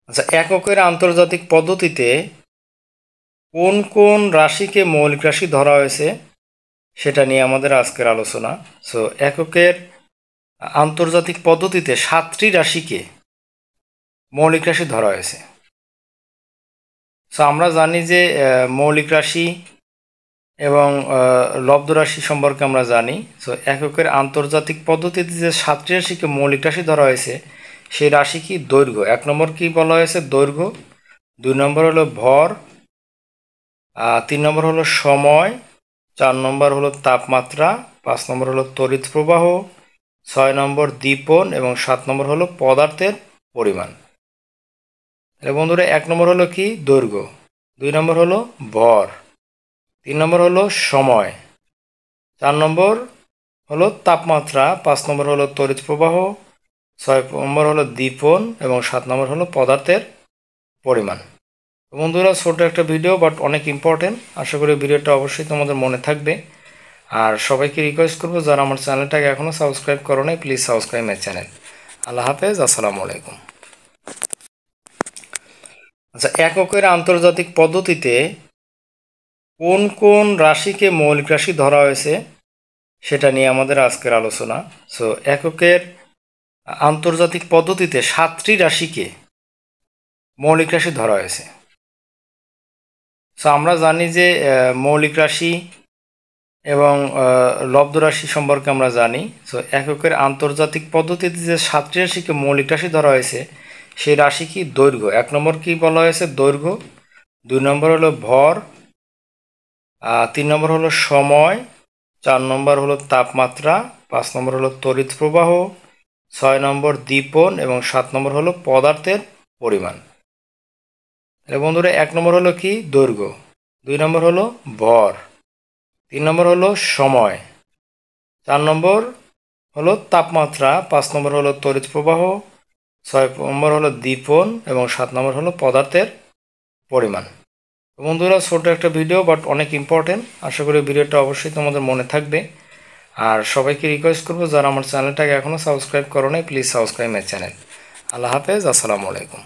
আচ্ছা, এককের আন্তর্জাতিক পদ্ধতিতে কোন কোন রাশিকে মৌলিক রাশি ধরা হয়েছে সেটা নিয়ে আমাদের আজকের আলোচনা। সো এককের আন্তর্জাতিক পদ্ধতিতে 7টি রাশিকে মৌলিক রাশি ধরা হয়েছে। সো আমরা জানি যে মৌলিক রাশি এবং লব্ধ রাশি সম্পর্কে আমরা জানি। সো এককের আন্তর্জাতিক পদ্ধতিতে যে 7টি রাশিকে মৌলিক রাশি ধরা হয়েছে সেই রাশি কি? দৈর্ঘ্য। 1 নম্বর কি বলা হয়েছে? দৈর্ঘ্য। 2 নম্বর হলো ভর, 3 নম্বর হলো সময়, 4 নম্বর হলো তাপমাত্রা, 5 নম্বর হলো তড়িৎ প্রবাহ, 6 নম্বর দীপন এবং 7 নম্বর হলো পদার্থের পরিমাণ। তাহলে বন্ধুরা 1 নম্বর হলো কি? দৈর্ঘ্য। 2 নম্বর হলো ভর, 3 নম্বর হলো সময়, 4 নম্বর হলো তাপমাত্রা, 5 নম্বর হলো তড়িৎ প্রবাহ, 6 নম্বর হলো দীপন এবং 7 নম্বর হলো পদার্থের পরিমাণ। বন্ধুরা ছোট একটা ভিডিও বাট অনেক ইম্পর্টেন্ট। আশা করি ভিডিওটা অবশ্যই তোমাদের মনে থাকবে। আর সবাইকে রিকোয়েস্ট করবো যারা আমার চ্যানেলটাকে এখনও সাবস্ক্রাইব করো নাই, প্লিজ সাবস্ক্রাইব মাই চ্যানেল। আল্লাহ হাফেজ, আসসালামু আলাইকুম। আচ্ছা, এককের আন্তর্জাতিক পদ্ধতিতে কোন কোন রাশিকে মৌলিক রাশি ধরা হয়েছে সেটা নিয়ে আমাদের আজকের আলোচনা। সো এককের আন্তর্জাতিক পদ্ধতিতে 7টি রাশিকে মৌলিক রাশি ধরা হয়েছে। সো আমরা জানি যে মৌলিক রাশি এবং লব্ধ রাশি সম্পর্কে আমরা জানি। সো এককের আন্তর্জাতিক পদ্ধতিতে যে 7টি রাশিকে মৌলিক রাশি ধরা হয়েছে সেই রাশি কি? দৈর্ঘ্য। 1 নম্বর কি বলা হয়েছে? দৈর্ঘ্য। 2 নম্বর হলো ভর, 3 নম্বর হলো সময়, 4 নম্বর হলো তাপমাত্রা, 5 নম্বর হলো তড়িৎ প্রবাহ, 6 নম্বর দীপন এবং 7 নম্বর হলো পদার্থের পরিমাণ। তাহলে বন্ধুরা 1 নম্বর হলো কি? দৈর্ঘ্য। 2 নম্বর হলো ভর, 3 নম্বর হলো সময়, 4 নম্বর হলো তাপমাত্রা, 5 নম্বর হলো তড়িৎ প্রবাহ, 6 নম্বর হলো দীপন এবং 7 নম্বর হলো পদার্থের পরিমাণ। বন্ধুরা ছোট একটা ভিডিও বাট অনেক ইম্পর্টেন্ট। আশা করি ভিডিওটা অবশ্যই তোমাদের মনে থাকবে। আর সবাইকে রিকোয়েস্ট করবো যারা আমার চ্যানেলটাকে এখনও সাবস্ক্রাইব করো নাই, প্লিজ সাবস্ক্রাইব মাই চ্যানেল। আল্লাহ হাফেজ, আসসালামু আলাইকুম।